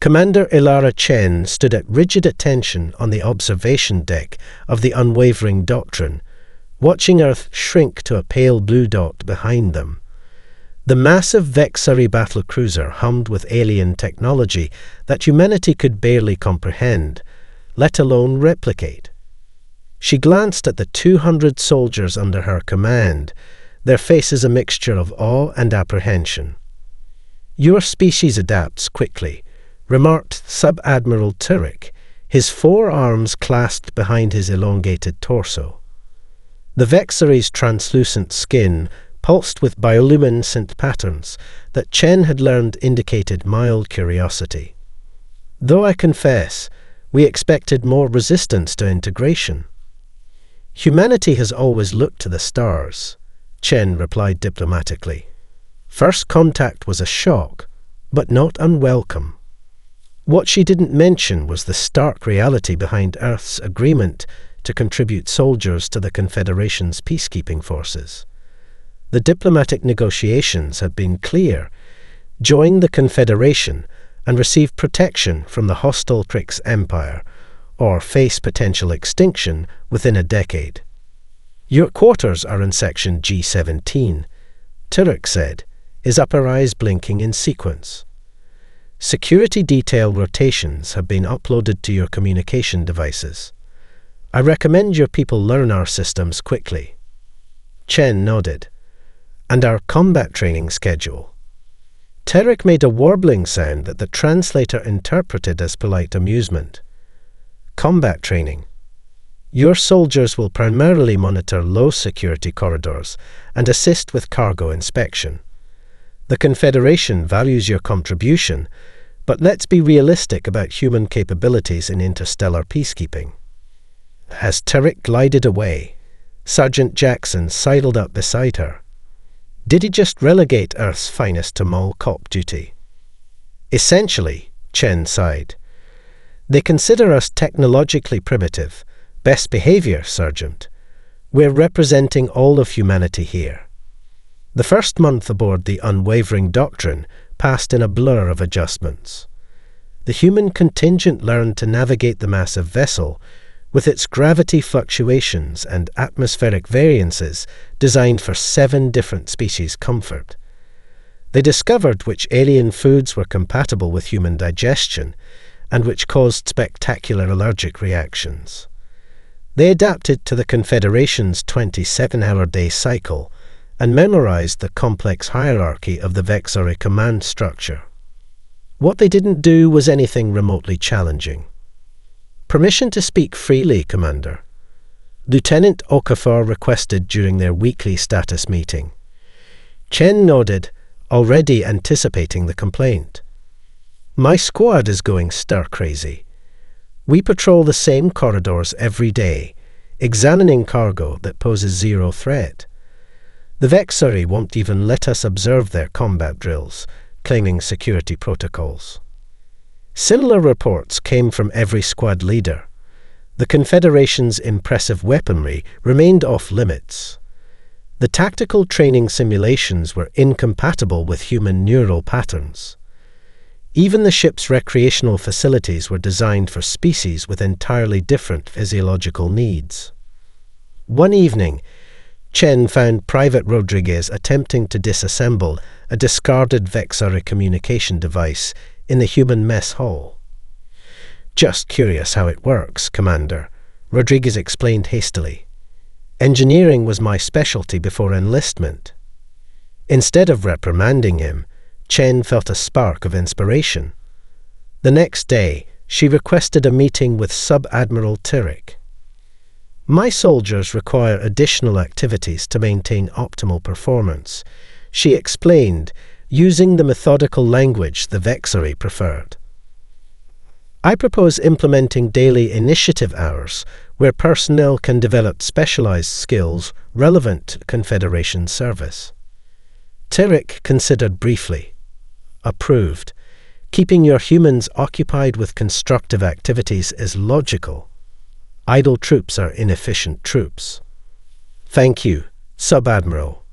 Commander Ilara Chen stood at rigid attention on the observation deck of the Unwavering Doctrine, watching Earth shrink to a pale blue dot behind them. The massive Vexari battlecruiser hummed with alien technology that humanity could barely comprehend, let alone replicate. She glanced at the 200 soldiers under her command, their faces a mixture of awe and apprehension. "Your species adapts quickly," remarked Sub-Admiral Turek, his 4 arms clasped behind his elongated torso. The Vexari's translucent skin pulsed with bioluminescent patterns that Chen had learned indicated mild curiosity. "Though I confess, we expected more resistance to integration." "Humanity has always looked to the stars," Chen replied diplomatically. "First contact was a shock, but not unwelcome." What she didn't mention was the stark reality behind Earth's agreement to contribute soldiers to the Confederation's peacekeeping forces. The diplomatic negotiations had been clear: join the Confederation and receive protection from the hostile Krix Empire, or face potential extinction within a decade. "Your quarters are in Section G17, Turek said, his upper eyes blinking in sequence. "Security detail rotations have been uploaded to your communication devices. I recommend your people learn our systems quickly." Chen nodded. "And our combat training schedule?" Turek made a warbling sound that the translator interpreted as polite amusement. "Combat training. Your soldiers will primarily monitor low-security corridors and assist with cargo inspection. The Confederation values your contribution, but let's be realistic about human capabilities in interstellar peacekeeping." As Turek glided away, Sergeant Jackson sidled up beside her. Did he just relegate Earth's finest to mall cop duty? "Essentially," Chen sighed. "They consider us technologically primitive. Best behavior, Sergeant. We're representing all of humanity here." The first month aboard the Unwavering Doctrine passed in a blur of adjustments. The human contingent learned to navigate the massive vessel, with its gravity fluctuations and atmospheric variances designed for 7 different species' comfort. They discovered which alien foods were compatible with human digestion and which caused spectacular allergic reactions. They adapted to the Confederation's 27-hour-day cycle and memorized the complex hierarchy of the Vexari command structure. What they didn't do was anything remotely challenging. "Permission to speak freely, Commander," Lieutenant Okafor requested during their weekly status meeting. Chen nodded, already anticipating the complaint. "My squad is going stir-crazy. We patrol the same corridors every day, examining cargo that poses zero threat. The Vexari won't even let us observe their combat drills, claiming security protocols." Similar reports came from every squad leader. The Confederation's impressive weaponry remained off-limits. The tactical training simulations were incompatible with human neural patterns. Even the ship's recreational facilities were designed for species with entirely different physiological needs. One evening, Chen found Private Rodriguez attempting to disassemble a discarded Vexari communication device in the human mess hall. "Just curious how it works, Commander," Rodriguez explained hastily. "Engineering was my specialty before enlistment." Instead of reprimanding him, Chen felt a spark of inspiration. The next day, she requested a meeting with Sub-Admiral Turek. "My soldiers require additional activities to maintain optimal performance," she explained, using the methodical language the Vexari preferred. "I propose implementing daily initiative hours where personnel can develop specialized skills relevant to Confederation service." Turek considered briefly. "Approved. Keeping your humans occupied with constructive activities is logical. Idle troops are inefficient troops." "Thank you, Sub-Admiral,"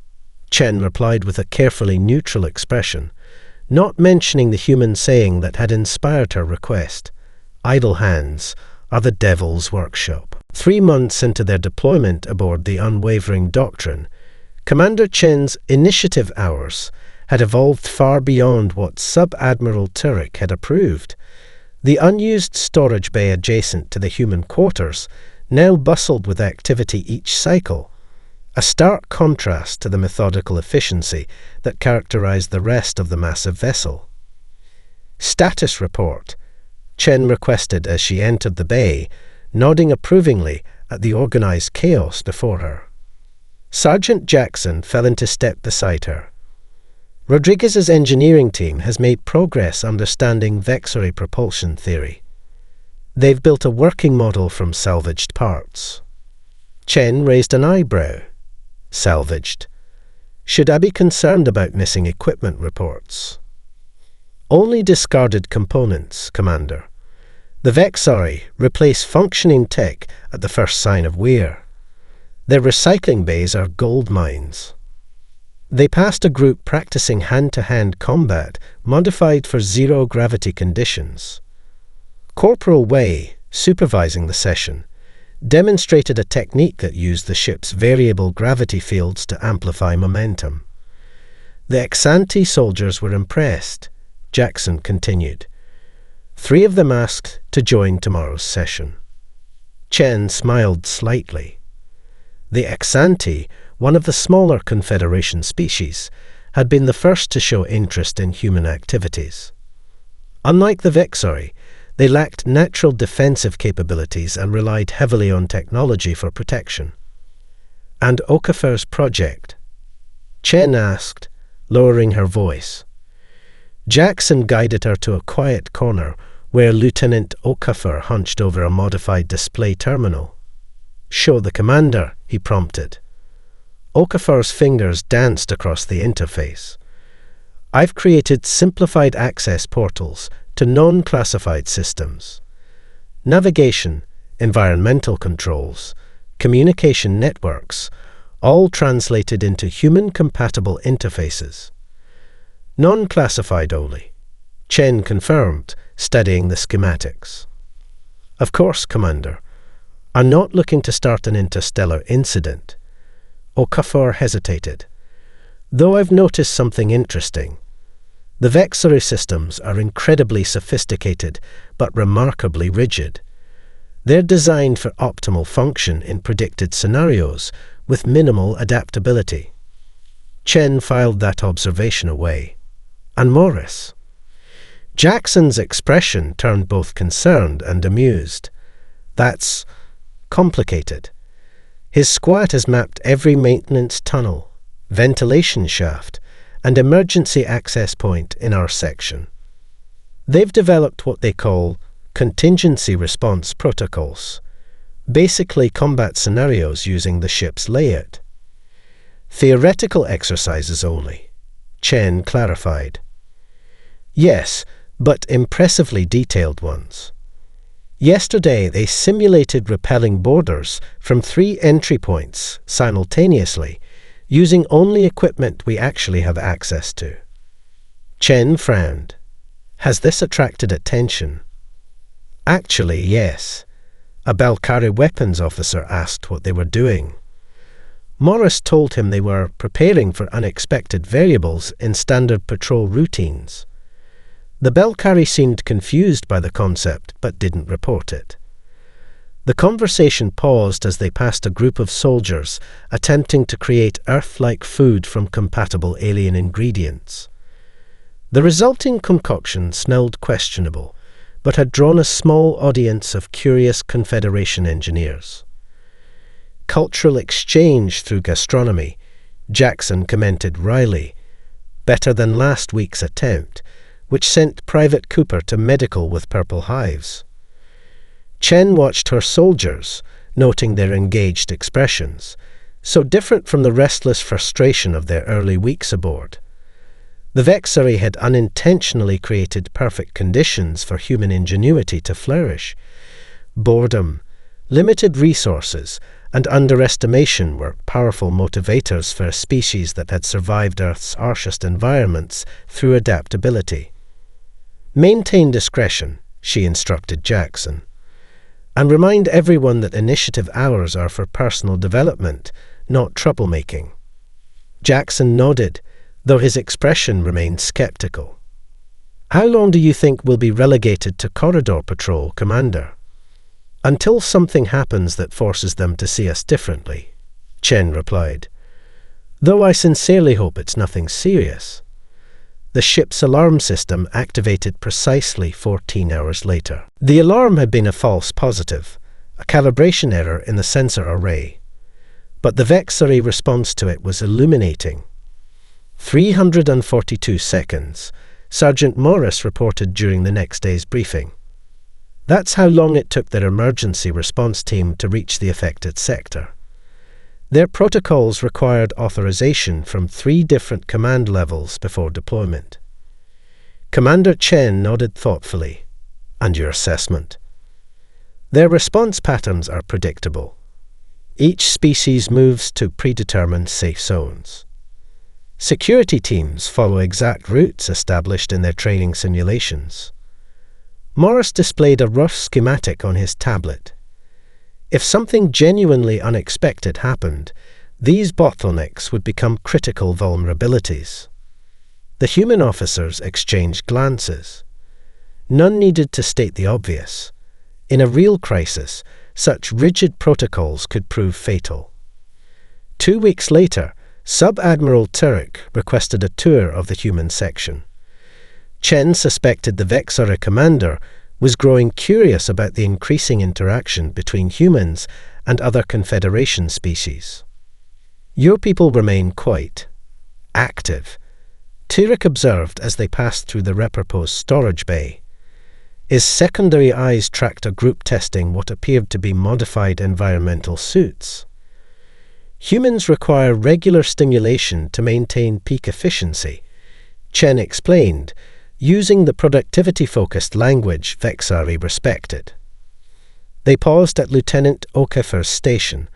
Chen replied with a carefully neutral expression, not mentioning the human saying that had inspired her request: "Idle hands are the devil's workshop." 3 months into their deployment aboard the Unwavering Doctrine, Commander Chen's initiative hours had evolved far beyond what Sub-Admiral Turek had approved. The unused storage bay adjacent to the human quarters now bustled with activity each cycle, a stark contrast to the methodical efficiency that characterized the rest of the massive vessel. "Status report," Chen requested as she entered the bay, nodding approvingly at the organized chaos before her. Sergeant Jackson fell into step beside her. "Rodriguez's engineering team has made progress understanding vexillary propulsion theory. They've built a working model from salvaged parts." Chen raised an eyebrow. "Salvaged? Should I be concerned about missing equipment reports?" "Only discarded components, Commander. The Vexari replace functioning tech at the first sign of wear. Their recycling bays are gold mines." They passed a group practicing hand-to-hand combat modified for zero-gravity conditions. Corporal Wei, supervising the session, demonstrated a technique that used the ship's variable gravity fields to amplify momentum. The ex-ante soldiers were impressed. Jackson continued. 3 of them asked to join tomorrow's session. Chen smiled slightly. The ex-ante, one of the smaller Confederation species, had been the first to show interest in human activities. Unlike the Vexari, they lacked natural defensive capabilities and relied heavily on technology for protection. "And Okafor's project?" Chen asked, lowering her voice. Jackson guided her to a quiet corner where Lieutenant Okafor hunched over a modified display terminal. "Show the commander," he prompted. Okafor's fingers danced across the interface. "I've created simplified access portals to non-classified systems. Navigation, environmental controls, communication networks, all translated into human-compatible interfaces." "Non-classified only," Chen confirmed, studying the schematics. "Of course, Commander. I'm not looking to start an interstellar incident." Okafor hesitated. "Though I've noticed something interesting. The vexillary systems are incredibly sophisticated, but remarkably rigid. They're designed for optimal function in predicted scenarios, with minimal adaptability." Chen filed that observation away. "And Morris?" Jackson's expression turned both concerned and amused. "That's complicated. His squad has mapped every maintenance tunnel, ventilation shaft, and emergency access point in our section. They've developed what they call contingency response protocols, basically combat scenarios using the ship's layout." "Theoretical exercises only," Chen clarified. "Yes, but impressively detailed ones. Yesterday they simulated repelling boarders from 3 entry points simultaneously, using only equipment we actually have access to." Chen frowned. "Has this attracted attention?" "Actually, yes. A Balkari weapons officer asked what they were doing. Morris told him they were preparing for unexpected variables in standard patrol routines. The Balkari seemed confused by the concept, but didn't report it." The conversation paused as they passed a group of soldiers attempting to create Earth-like food from compatible alien ingredients. The resulting concoction smelled questionable, but had drawn a small audience of curious Confederation engineers. "Cultural exchange through gastronomy," Jackson commented wryly. "Better than last week's attempt, which sent Private Cooper to medical with purple hives." Chen watched her soldiers, noting their engaged expressions, so different from the restless frustration of their early weeks aboard. The Vexillary had unintentionally created perfect conditions for human ingenuity to flourish. Boredom, limited resources, and underestimation were powerful motivators for a species that had survived Earth's harshest environments through adaptability. "Maintain discretion," she instructed Jackson, "and remind everyone that initiative hours are for personal development, not troublemaking." Jackson nodded, though his expression remained skeptical. "How long do you think we'll be relegated to corridor patrol, Commander?" "Until something happens that forces them to see us differently," Chen replied. "Though I sincerely hope it's nothing serious." The ship's alarm system activated precisely 14 hours later. The alarm had been a false positive, a calibration error in the sensor array. But the Vexari response to it was illuminating. 342 seconds, Sergeant Morris reported during the next day's briefing. That's how long it took their emergency response team to reach the affected sector. Their protocols required authorization from 3 different command levels before deployment. Commander Chen nodded thoughtfully. "And your assessment?" "Their response patterns are predictable. Each species moves to predetermined safe zones. Security teams follow exact routes established in their training simulations." Morris displayed a rough schematic on his tablet. If something genuinely unexpected happened, these bottlenecks would become critical vulnerabilities. The human officers exchanged glances. None needed to state the obvious. In a real crisis, such rigid protocols could prove fatal. 2 weeks later, Sub-Admiral Turek requested a tour of the human section. Chen suspected the Vexari commander was growing curious about the increasing interaction between humans and other Confederation species. "Your people remain quite active," Turek observed as they passed through the Repurpose storage bay. His secondary eyes tracked a group testing what appeared to be modified environmental suits. "Humans require regular stimulation to maintain peak efficiency," Chen explained, using the productivity-focused language Vexari respected. They paused at Lieutenant O'Keefe's station,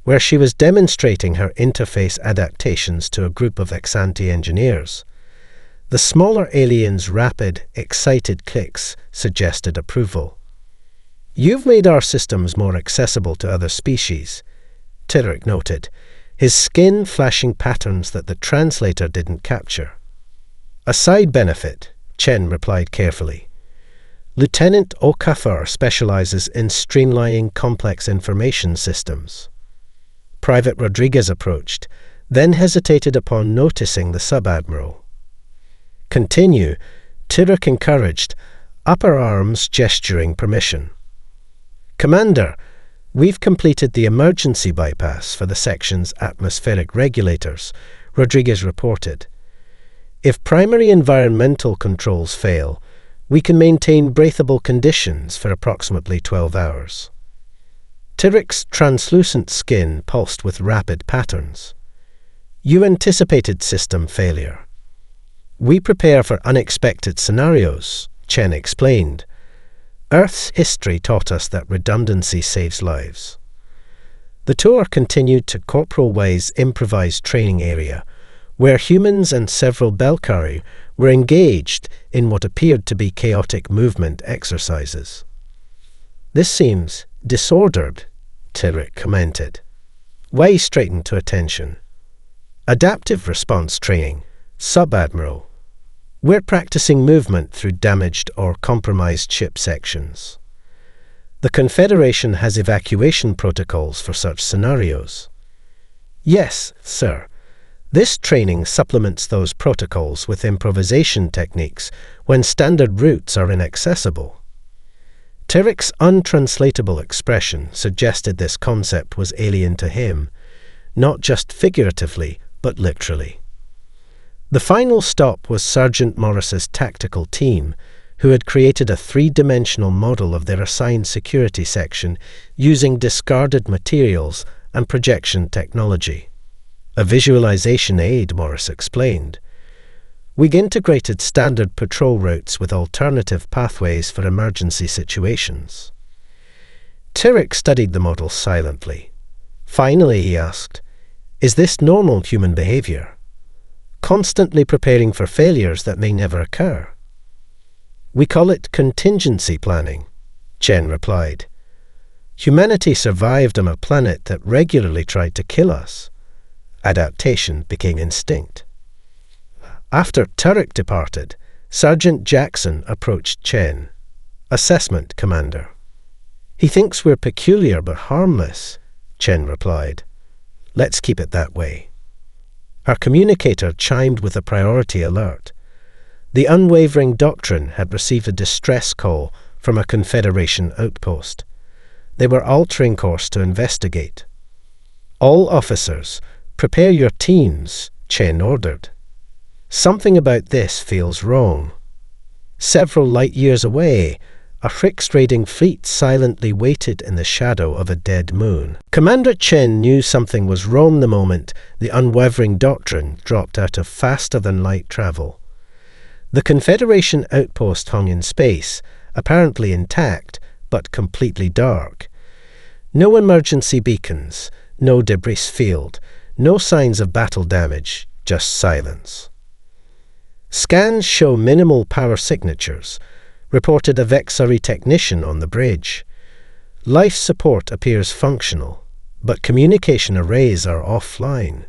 where she was demonstrating her interface adaptations to a group of ex-ante engineers. The smaller alien's rapid, excited clicks suggested approval. "You've made our systems more accessible to other species," Turek noted, his skin flashing patterns that the translator didn't capture. "A side benefit," Chen replied carefully. "Lieutenant O'Keefe specializes in streamlining complex information systems." Private Rodriguez approached, then hesitated upon noticing the sub-admiral. "Continue," Turek encouraged, upper arms gesturing permission. "Commander, we've completed the emergency bypass for the section's atmospheric regulators," Rodriguez reported. "If primary environmental controls fail, we can maintain breathable conditions for approximately 12 hours. Turek's translucent skin pulsed with rapid patterns. "You anticipated system failure." "We prepare for unexpected scenarios," Chen explained. "Earth's history taught us that redundancy saves lives." The tour continued to Corporal Way's improvised training area, where humans and several Belkari were engaged in what appeared to be chaotic movement exercises. "This seems disordered," Turek commented. Way straightened to attention. "Adaptive response training, Sub-Admiral. We're practicing movement through damaged or compromised ship sections. The Confederation has evacuation protocols for such scenarios." "Yes, sir. This training supplements those protocols with improvisation techniques when standard routes are inaccessible." Turek's untranslatable expression suggested this concept was alien to him, not just figuratively, but literally. The final stop was Sergeant Morris's tactical team, who had created a 3-dimensional model of their assigned security section using discarded materials and projection technology. "A visualization aid," Morris explained. "We integrated standard patrol routes with alternative pathways for emergency situations." Turek studied the model silently. Finally, he asked, "Is this normal human behavior? Constantly preparing for failures that may never occur?" "We call it contingency planning," Chen replied. "Humanity survived on a planet that regularly tried to kill us. Adaptation became instinct." After Turek departed, Sergeant Jackson approached Chen, assessment commander. "He thinks we're peculiar but harmless," Chen replied. "Let's keep it that way." Her communicator chimed with a priority alert. The unwavering doctrine had received a distress call from a Confederation outpost. They were altering course to investigate. "All officers, prepare your teams," Chen ordered. "Something about this feels wrong." Several light years away, a Hryx raiding fleet silently waited in the shadow of a dead moon. Commander Chen knew something was wrong the moment the unwavering doctrine dropped out of faster-than-light travel. The Confederation outpost hung in space, apparently intact, but completely dark. No emergency beacons, no debris field, no signs of battle damage, just silence. Scans show minimal power signatures, reported a Vexari technician on the bridge. Life support appears functional, but communication arrays are offline.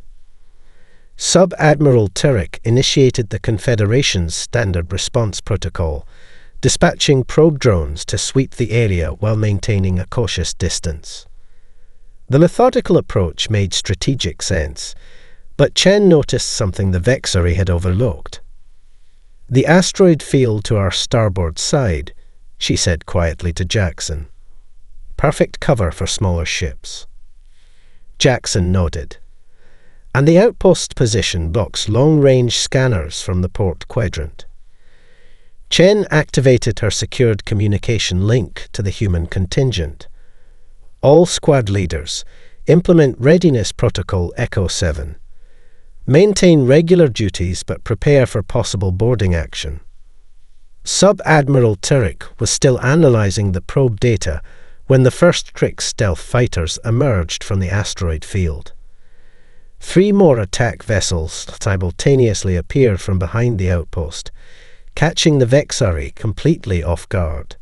Sub-Admiral Turek initiated the Confederation's standard response protocol, dispatching probe drones to sweep the area while maintaining a cautious distance. The methodical approach made strategic sense, but Chen noticed something the Vexari had overlooked. "The asteroid field to our starboard side," she said quietly to Jackson. "Perfect cover for smaller ships." Jackson nodded. "And the outpost position blocks long-range scanners from the port quadrant." Chen activated her secured communication link to the human contingent. "All squad leaders, implement Readiness Protocol Echo 7. Maintain regular duties but prepare for possible boarding action." Sub-Admiral Turek was still analyzing the probe data when the first Hryx stealth fighters emerged from the asteroid field. 3 more attack vessels simultaneously appeared from behind the outpost, catching the Vexari completely off guard.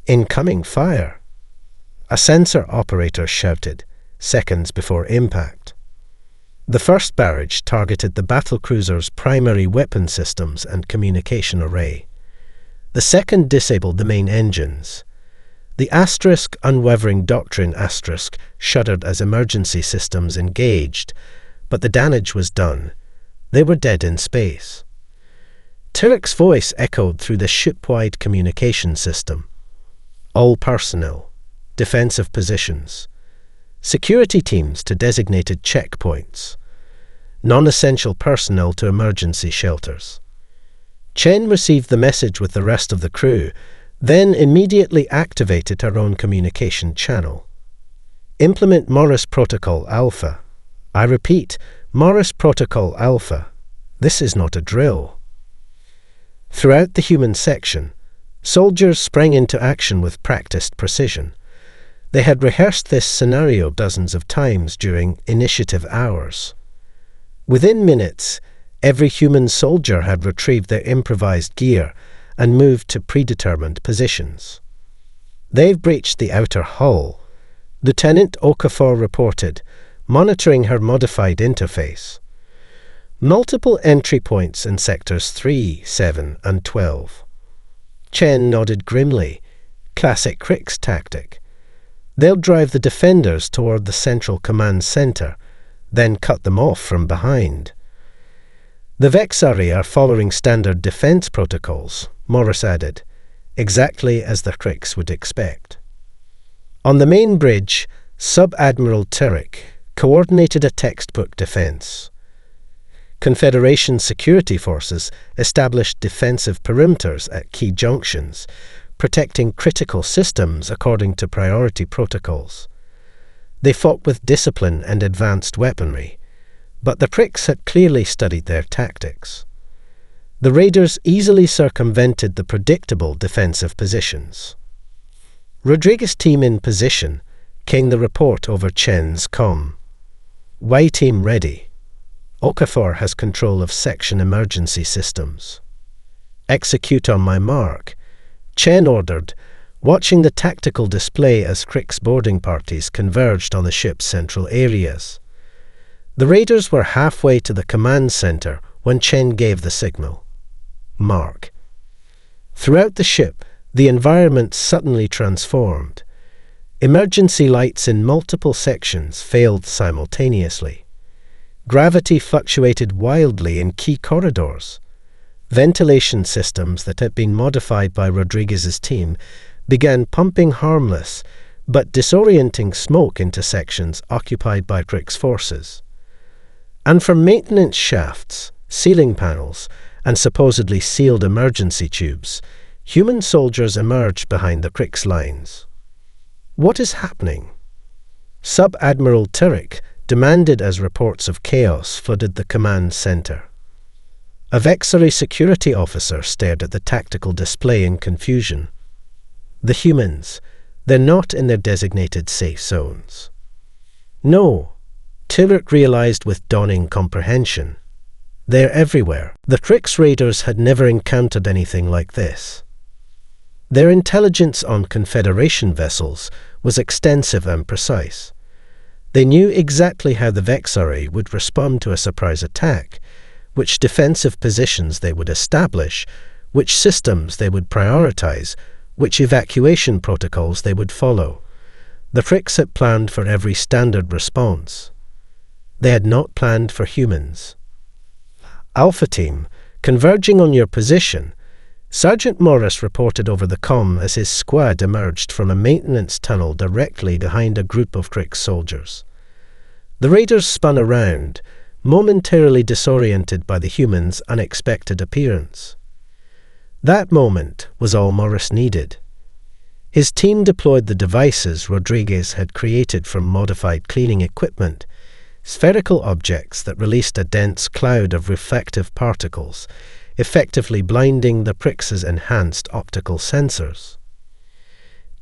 "Incoming fire!" a sensor operator shouted, seconds before impact. The first barrage targeted the battlecruiser's primary weapon systems and communication array. The second disabled the main engines. The Asterisk Unwavering Doctrine Asterisk shuddered as emergency systems engaged, but the damage was done. They were dead in space. Turek's voice echoed through the ship-wide communication system. "All personnel, defensive positions, security teams to designated checkpoints, non-essential personnel to emergency shelters." Chen received the message with the rest of the crew, then immediately activated her own communication channel. "Implement Morris Protocol Alpha. I repeat, Morris Protocol Alpha. This is not a drill." Throughout the human section, soldiers sprang into action with practiced precision. They had rehearsed this scenario dozens of times during initiative hours. Within minutes, every human soldier had retrieved their improvised gear and moved to predetermined positions. "They've breached the outer hull," Lieutenant Okafor reported, monitoring her modified interface. "Multiple entry points in sectors 3, 7, and 12. Chen nodded grimly. Classic Hryx tactic. They'll drive the defenders toward the central command center, then cut them off from behind. "The Vexari are following standard defense protocols," Morris added, "exactly as the Hryx would expect." On the main bridge, Sub-Admiral Turek coordinated a textbook defense. Confederation security forces established defensive perimeters at key junctions, protecting critical systems according to priority protocols. They fought with discipline and advanced weaponry, but the Hryx had clearly studied their tactics. The raiders easily circumvented the predictable defensive positions. Rodriguez's team in position, came the report over Chen's comm. Y team ready. Okafor has control of section emergency systems. Execute on my mark, Chen ordered, watching the tactical display as Crick's boarding parties converged on the ship's central areas. The raiders were halfway to the command center when Chen gave the signal. Mark. Throughout the ship, the environment suddenly transformed. Emergency lights in multiple sections failed simultaneously. Gravity fluctuated wildly in key corridors. Ventilation systems that had been modified by Rodriguez's team began pumping harmless but disorienting smoke into sections occupied by Crick's forces. And from maintenance shafts, ceiling panels, and supposedly sealed emergency tubes, human soldiers emerged behind the Crick's lines. What is happening? Sub-Admiral Turek demanded as reports of chaos flooded the command center. A Vexari security officer stared at the tactical display in confusion. The humans, they're not in their designated safe zones. No, Turek realized with dawning comprehension. They're everywhere. The Crick's raiders had never encountered anything like this. Their intelligence on Confederation vessels was extensive and precise. They knew exactly how the Vexari would respond to a surprise attack, which defensive positions they would establish, which systems they would prioritize, which evacuation protocols they would follow. The Cricks had planned for every standard response. They had not planned for humans. Alpha Team, converging on your position, Sergeant Morris reported over the comm as his squad emerged from a maintenance tunnel directly behind a group of Crick soldiers. The raiders spun around, momentarily disoriented by the humans' unexpected appearance. That moment was all Morris needed. His team deployed the devices Rodriguez had created from modified cleaning equipment, spherical objects that released a dense cloud of reflective particles, effectively blinding the Cricks' enhanced optical sensors.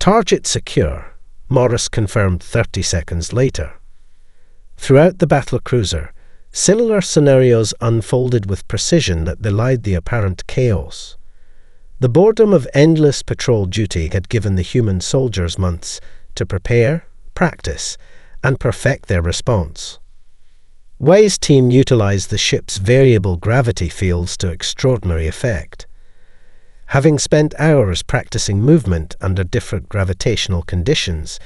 Target secure, Morris confirmed 30 seconds later. Throughout the battlecruiser, similar scenarios unfolded with precision that belied the apparent chaos. The boredom of endless patrol duty had given the human soldiers months to prepare, practice, and perfect their response. Y's team utilized the ship's variable gravity fields to extraordinary effect. Having spent hours practicing movement under different gravitational conditions,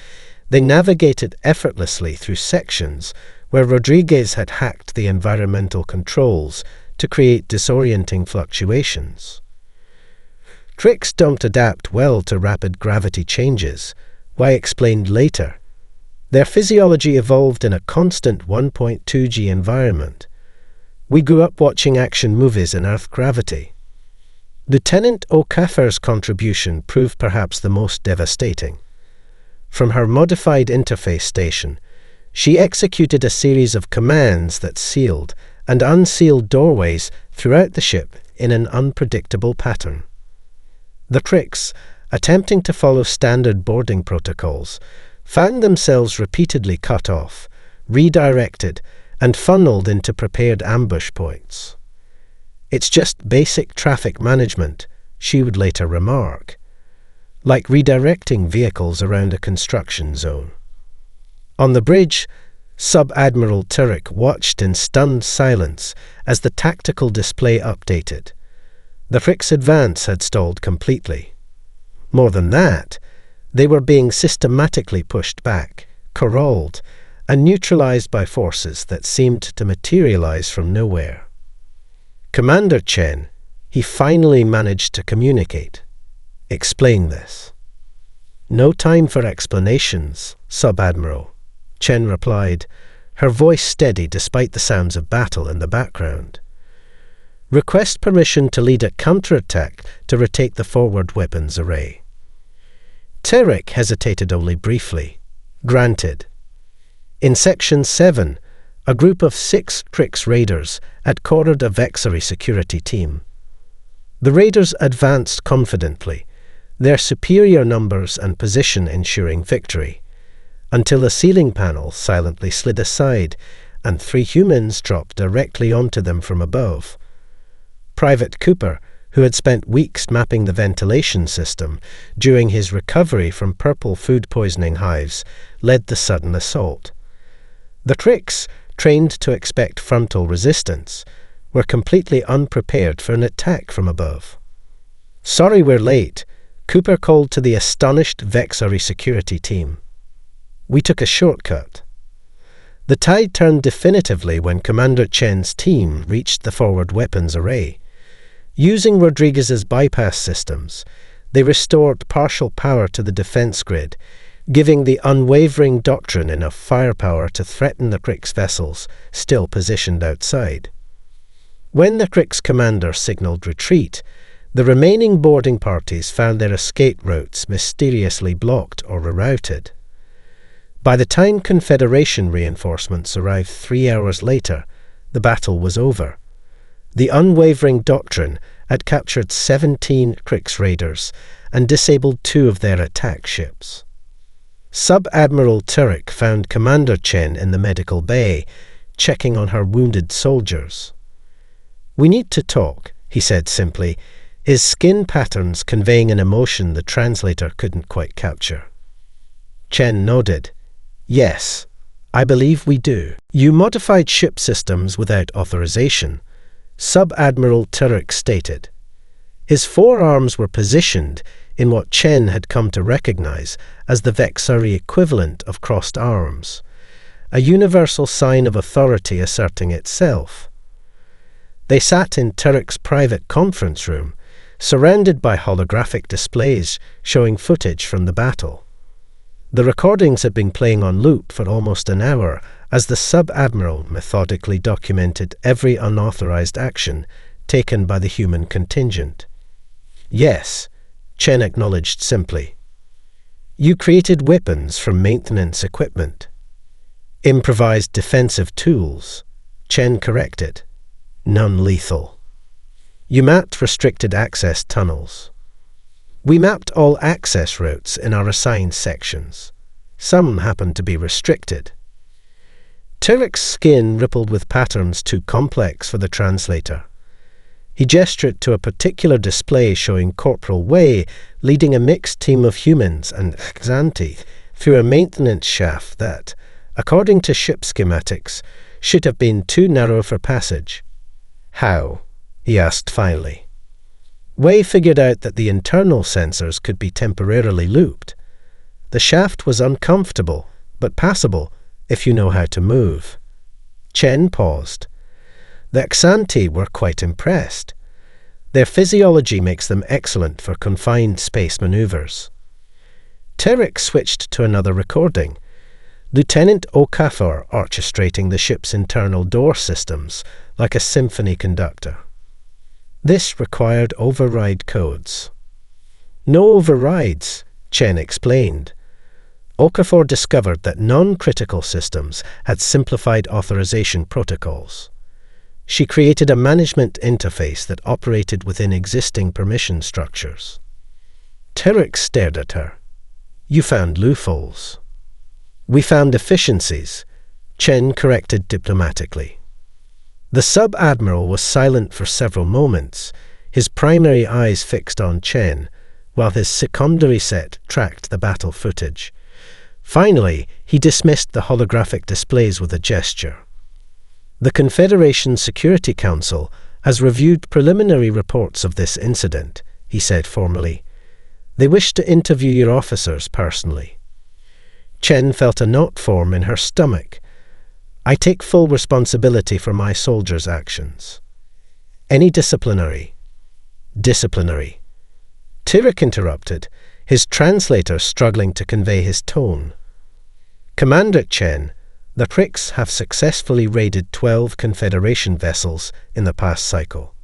they navigated effortlessly through sections where Rodriguez had hacked the environmental controls to create disorienting fluctuations. Cricks don't adapt well to rapid gravity changes, Y explained later. Their physiology evolved in a constant 1.2G environment. We grew up watching action movies in Earth gravity. Lieutenant Okafor's contribution proved perhaps the most devastating. From her modified interface station, she executed a series of commands that sealed and unsealed doorways throughout the ship in an unpredictable pattern. The Cricks, attempting to follow standard boarding protocols, found themselves repeatedly cut off, redirected, and funneled into prepared ambush points. It's just basic traffic management, she would later remark, like redirecting vehicles around a construction zone. On the bridge, Sub-Admiral Turek watched in stunned silence as the tactical display updated. The Crick's advance had stalled completely. More than that, they were being systematically pushed back, corralled, and neutralized by forces that seemed to materialize from nowhere. Commander Chen, he finally managed to communicate. Explain this. No time for explanations, Sub-Admiral, Chen replied, her voice steady despite the sounds of battle in the background. Request permission to lead a counterattack to retake the forward weapons array. Turek hesitated only briefly. Granted. In Section 7, a group of 6 Cricks raiders had cornered a Vexari security team. The raiders advanced confidently, their superior numbers and position ensuring victory. until a ceiling panel silently slid aside and 3 humans dropped directly onto them from above. Private Cooper, who had spent weeks mapping the ventilation system during his recovery from purple food poisoning hives, led the sudden assault. The Cricks, trained to expect frontal resistance, were completely unprepared for an attack from above. "Sorry we're late," Cooper called to the astonished Vexari security team. "We took a shortcut." The tide turned definitively when Commander Chen's team reached the forward weapons array. Using Rodriguez's bypass systems, they restored partial power to the defense grid, giving the unwavering doctrine enough firepower to threaten the Cricks vessels still positioned outside. When the Cricks commander signaled retreat, the remaining boarding parties found their escape routes mysteriously blocked or rerouted. By the time Confederation reinforcements arrived 3 hours later, the battle was over. The unwavering doctrine had captured 17 Cricks raiders and disabled 2 of their attack ships. Sub-Admiral Turek found Commander Chen in the medical bay, checking on her wounded soldiers. "We need to talk," he said simply, his skin patterns conveying an emotion the translator couldn't quite capture. Chen nodded. "Yes, I believe we do. You modified ship systems without authorization," Sub-Admiral Turek stated. His forearms were positioned in what Chen had come to recognize as the Vexari equivalent of crossed arms, a universal sign of authority asserting itself. They sat in Turek's private conference room, surrounded by holographic displays showing footage from the battle. The recordings had been playing on loop for almost an hour as the Sub-Admiral methodically documented every unauthorized action taken by the human contingent. "Yes," Chen acknowledged simply. "You created weapons from maintenance equipment." "Improvised defensive tools," Chen corrected. "Non-lethal." "You mapped restricted access tunnels." "We mapped all access routes in our assigned sections. Some happened to be restricted." Turek's skin rippled with patterns too complex for the translator. He gestured to a particular display showing Corporal Wei leading a mixed team of humans and Xanthi through a maintenance shaft that, according to ship schematics, should have been too narrow for passage. "How?" he asked finally. Wei figured out that the internal sensors could be temporarily looped. The shaft was uncomfortable, but passable if you know how to move. Chen paused. The Xanthi were quite impressed. Their physiology makes them excellent for confined space maneuvers. Turek switched to another recording. Lieutenant Okafor orchestrating the ship's internal door systems like a symphony conductor. This required override codes. "No overrides," Chen explained. Okafor discovered that non-critical systems had simplified authorization protocols. She created a management interface that operated within existing permission structures. Turek stared at her. "You found loopholes." "We found efficiencies," Chen corrected diplomatically. The Sub-Admiral was silent for several moments, his primary eyes fixed on Chen, while his secondary set tracked the battle footage. Finally, he dismissed the holographic displays with a gesture. "The Confederation Security Council has reviewed preliminary reports of this incident," he said formally. "They wish to interview your officers personally." Chen felt a knot form in her stomach. "I take full responsibility for my soldiers' actions." "Any disciplinary?" "Disciplinary." Turek interrupted, his translator struggling to convey his tone. "Commander Chen, the Cricks have successfully raided 12 Confederation vessels in the past cycle.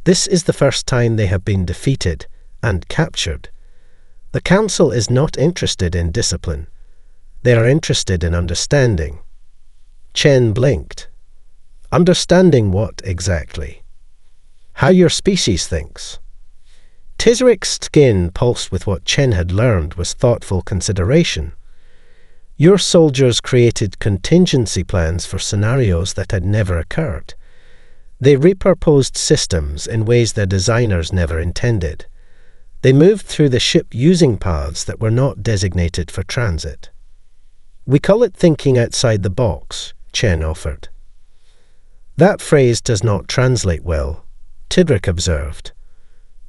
This is the first time they have been defeated and captured. The Council is not interested in discipline. They are interested in understanding." Chen blinked. "Understanding what exactly?" "How your species thinks." Tizerek's skin pulsed with what Chen had learned was thoughtful consideration. Your soldiers created contingency plans for scenarios that had never occurred. They repurposed systems in ways their designers never intended. They moved through the ship using paths that were not designated for transit. We call it thinking outside the box, Chen offered. That phrase does not translate well, Tidrick observed,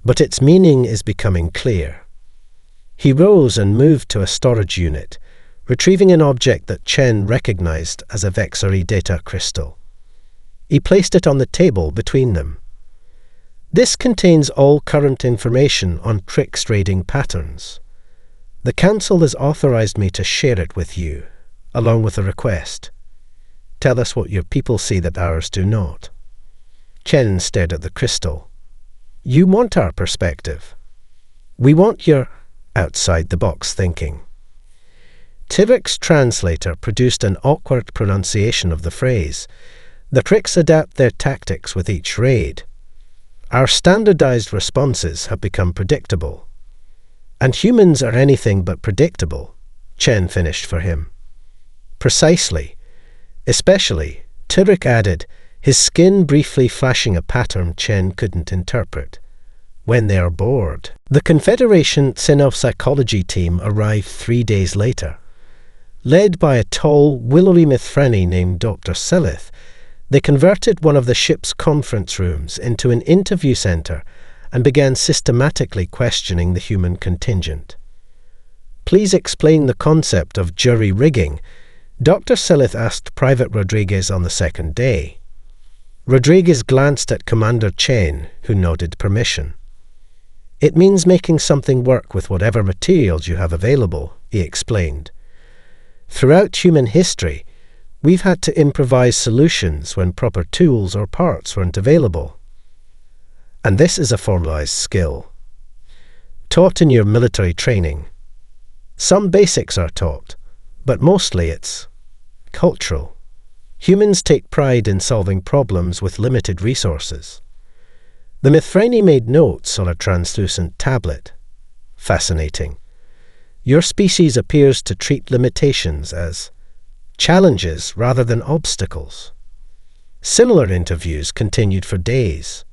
but its meaning is becoming clear. He rose and moved to a storage unit, retrieving an object that Chen recognized as a Vexari data crystal. He placed it on the table between them. This contains all current information on Trix raiding patterns. The Council has authorized me to share it with you, along with a request. Tell us what your people see that ours do not. Chen stared at the crystal. You want our perspective. We want your outside-the-box thinking. Tidrick's translator produced an awkward pronunciation of the phrase. The Trix adapt their tactics with each raid. Our standardized responses have become predictable. And humans are anything but predictable, Chen finished for him. Precisely. Especially, Tidrick added, his skin briefly flashing a pattern Chen couldn't interpret. When they are bored. The Confederation Xenopsychology team arrived 3 days later. Led by a tall, willowy Mithrani named Dr. Silith, they converted one of the ship's conference rooms into an interview center and began systematically questioning the human contingent. Please explain the concept of jury rigging, Dr. Silith asked Private Rodriguez on the second day. Rodriguez glanced at Commander Chen, who nodded permission. It means making something work with whatever materials you have available, he explained. Throughout human history, we've had to improvise solutions when proper tools or parts weren't available. And this is a formalized skill. Taught in your military training. Some basics are taught, but mostly it's cultural. Humans take pride in solving problems with limited resources. The Mithrani made notes on a translucent tablet. Fascinating. Your species appears to treat limitations as challenges rather than obstacles. Similar interviews continued for days.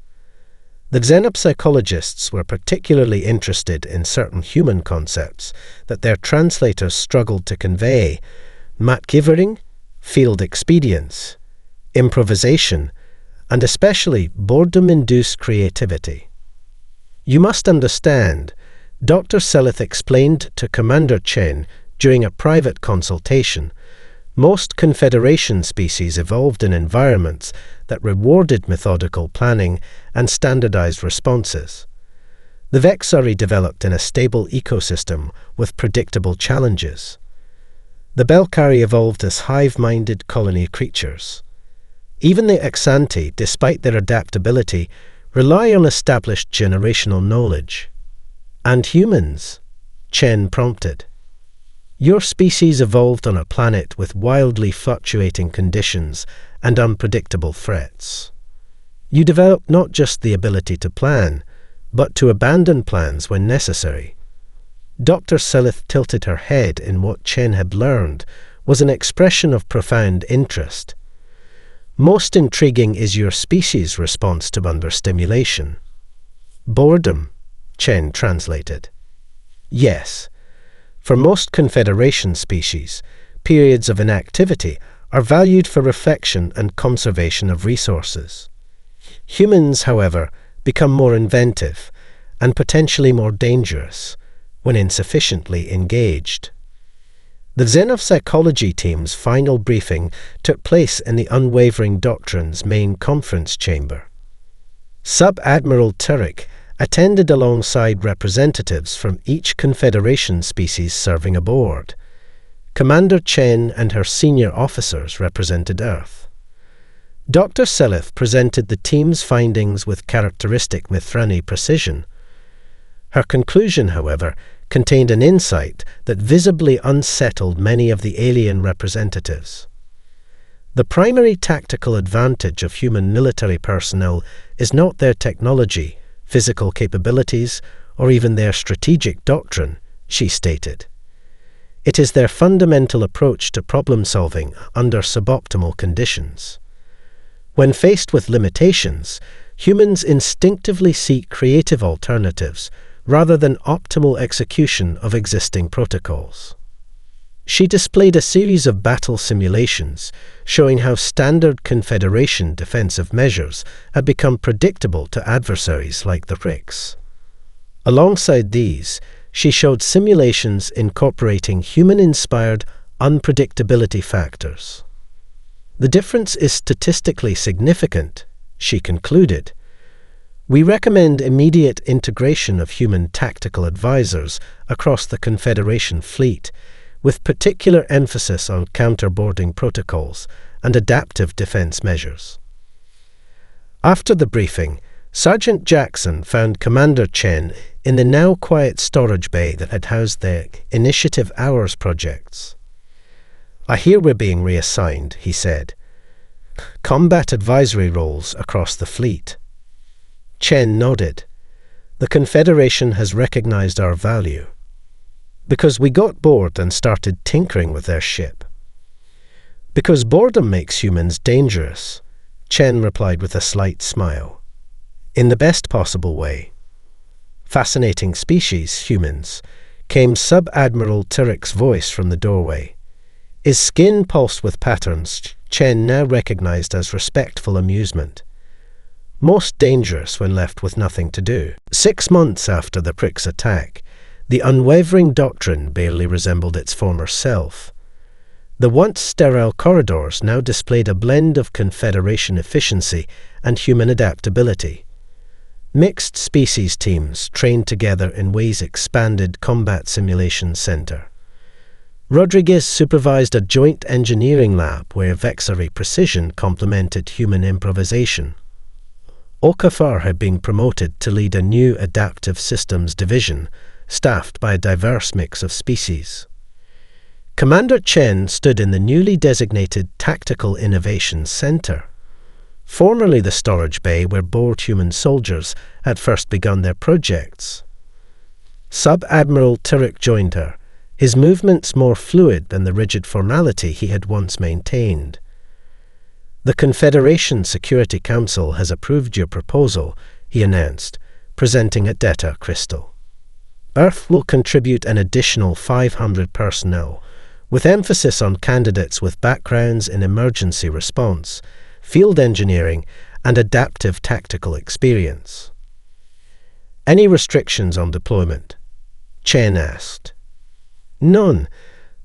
The xenopsychologists were particularly interested in certain human concepts that their translators struggled to convey: mat-givering, field expedience, improvisation, and especially boredom-induced creativity. You must understand, Dr. Silith explained to Commander Chen during a private consultation, most Confederation species evolved in environments that rewarded methodical planning and standardized responses. The Vexari developed in a stable ecosystem with predictable challenges. The Belkari evolved as hive-minded colony creatures. Even the Exanti, despite their adaptability, rely on established generational knowledge. And humans? Chen prompted. Your species evolved on a planet with wildly fluctuating conditions and unpredictable threats. You developed not just the ability to plan, but to abandon plans when necessary. Dr. Silith tilted her head in what Chen had learned was an expression of profound interest. Most intriguing is your species' response to understimulation. Boredom, Chen translated. Yes. For most Confederation species, periods of inactivity are valued for reflection and conservation of resources. Humans, however, become more inventive and potentially more dangerous when insufficiently engaged. The Xenopsychology team's final briefing took place in the Unwavering Doctrine's main conference chamber. Sub-Admiral Turek attended alongside representatives from each Confederation species serving aboard. Commander Chen and her senior officers represented Earth. Dr. Silith presented the team's findings with characteristic Mithrani precision. Her conclusion, however, contained an insight that visibly unsettled many of the alien representatives. The primary tactical advantage of human military personnel is not their technology, physical capabilities, or even their strategic doctrine, she stated. It is their fundamental approach to problem-solving under suboptimal conditions. When faced with limitations, humans instinctively seek creative alternatives rather than optimal execution of existing protocols. She displayed a series of battle simulations showing how standard Confederation defensive measures had become predictable to adversaries like the Pricks. Alongside these, she showed simulations incorporating human-inspired unpredictability factors. The difference is statistically significant, she concluded. We recommend immediate integration of human tactical advisors across the Confederation fleet, with particular emphasis on counterboarding protocols and adaptive defense measures. After the briefing, Sergeant Jackson found Commander Chen in the now quiet storage bay that had housed the Initiative Hours projects. "I hear we're being reassigned," he said. "Combat advisory roles across the fleet." Chen nodded. "The Confederation has recognized our value. Because we got bored and started tinkering with their ship." "Because boredom makes humans dangerous," Chen replied with a slight smile. "In the best possible way." "Fascinating species, humans," came Sub-Admiral Tyrik's voice from the doorway. His skin pulsed with patterns Chen now recognized as respectful amusement. "Most dangerous when left with nothing to do." 6 months after the Pricks' attack, the unwavering doctrine barely resembled its former self. The once sterile corridors now displayed a blend of Confederation efficiency and human adaptability. Mixed species teams trained together in Way's expanded Combat Simulation Center. Rodriguez supervised a joint engineering lab where vexillary precision complemented human improvisation. Okafor had been promoted to lead a new adaptive systems division, staffed by a diverse mix of species. Commander Chen stood in the newly designated Tactical Innovation Center, formerly the storage bay where bored human soldiers had first begun their projects. Sub-Admiral Tyrik joined her, his movements more fluid than the rigid formality he had once maintained. "The Confederation Security Council has approved your proposal," he announced, presenting a data crystal. Earth will contribute an additional 500 personnel, with emphasis on candidates with backgrounds in emergency response, field engineering, and adaptive tactical experience. "Any restrictions on deployment?" Chen asked. "None.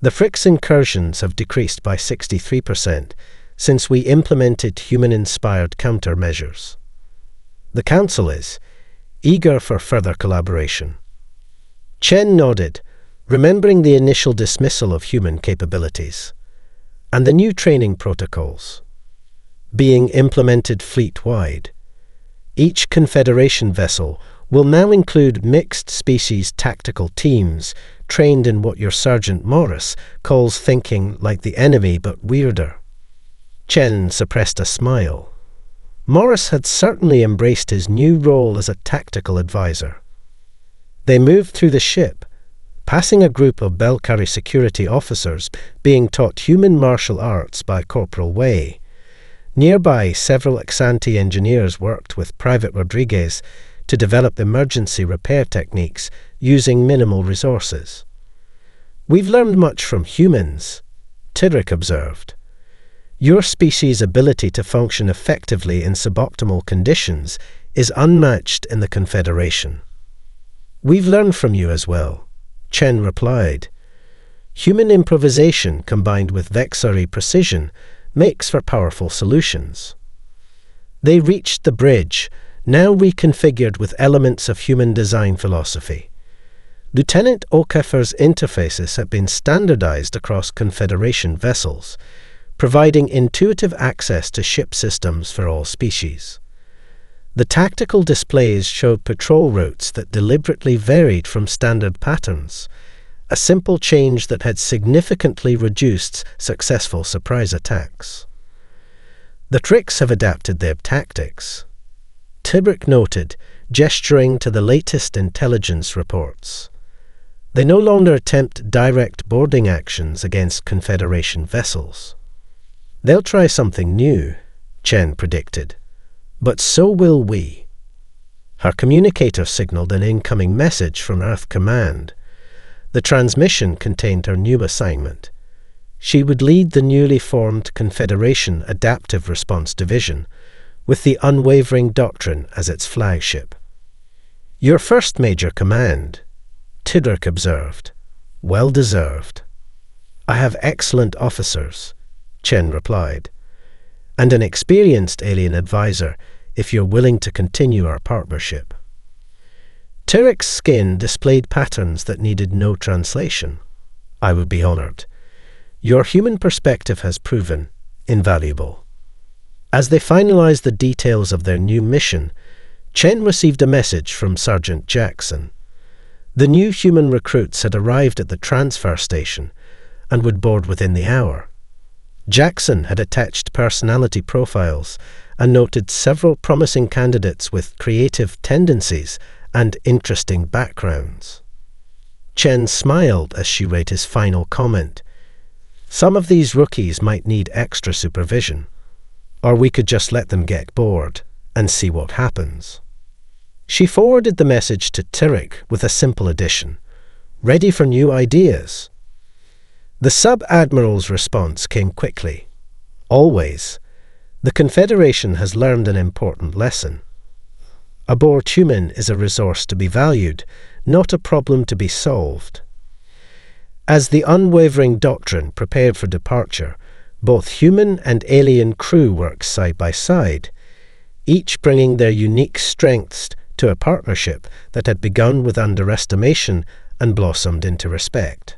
The Frick's incursions have decreased by 63% since we implemented human-inspired countermeasures. The Council is eager for further collaboration." Chen nodded, remembering the initial dismissal of human capabilities, and the new training protocols being implemented fleet-wide. Each Confederation vessel will now include mixed-species tactical teams trained in what your Sergeant Morris calls thinking like the enemy but weirder. Chen suppressed a smile. Morris had certainly embraced his new role as a tactical advisor. They moved through the ship, passing a group of Belkari security officers being taught human martial arts by Corporal Way. Nearby, several ex-ante engineers worked with Private Rodriguez to develop emergency repair techniques using minimal resources. "We've learned much from humans," Tyrik observed. "Your species' ability to function effectively in suboptimal conditions is unmatched in the Confederation." "We've learned from you as well," Chen replied. "Human improvisation combined with vexillary precision makes for powerful solutions." They reached the bridge, now reconfigured with elements of human design philosophy. Lieutenant Okafor's interfaces had been standardized across Confederation vessels, providing intuitive access to ship systems for all species. The tactical displays showed patrol routes that deliberately varied from standard patterns, a simple change that had significantly reduced successful surprise attacks. "The Tricks have adapted their tactics," Tyrik noted, gesturing to the latest intelligence reports. They no longer attempt direct boarding actions against Confederation vessels. They'll try something new, Chen predicted, but so will we. Her communicator signaled an incoming message from Earth Command. The transmission contained her new assignment. She would lead the newly formed Confederation Adaptive Response Division, with the Unwavering Doctrine as its flagship. "Your first major command," Tidrick observed. "Well deserved." "I have excellent officers," Chen replied, "and an experienced alien advisor if you're willing to continue our partnership." Tyrrick's skin displayed patterns that needed no translation. "I would be honored. Your human perspective has proven invaluable." As they finalized the details of their new mission, Chen received a message from Sergeant Jackson. The new human recruits had arrived at the transfer station and would board within the hour. Jackson had attached personality profiles and noted several promising candidates with creative tendencies and interesting backgrounds. Chen smiled as she read his final comment. "Some of these rookies might need extra supervision, or we could just let them get bored and see what happens." She forwarded the message to Tyrrick with a simple addition: "Ready for new ideas?" The Sub-Admiral's response came quickly. "Always. The Confederation has learned an important lesson. A bored human is a resource to be valued, not a problem to be solved." As the Unwavering Doctrine prepared for departure, both human and alien crew worked side by side, each bringing their unique strengths to a partnership that had begun with underestimation and blossomed into respect.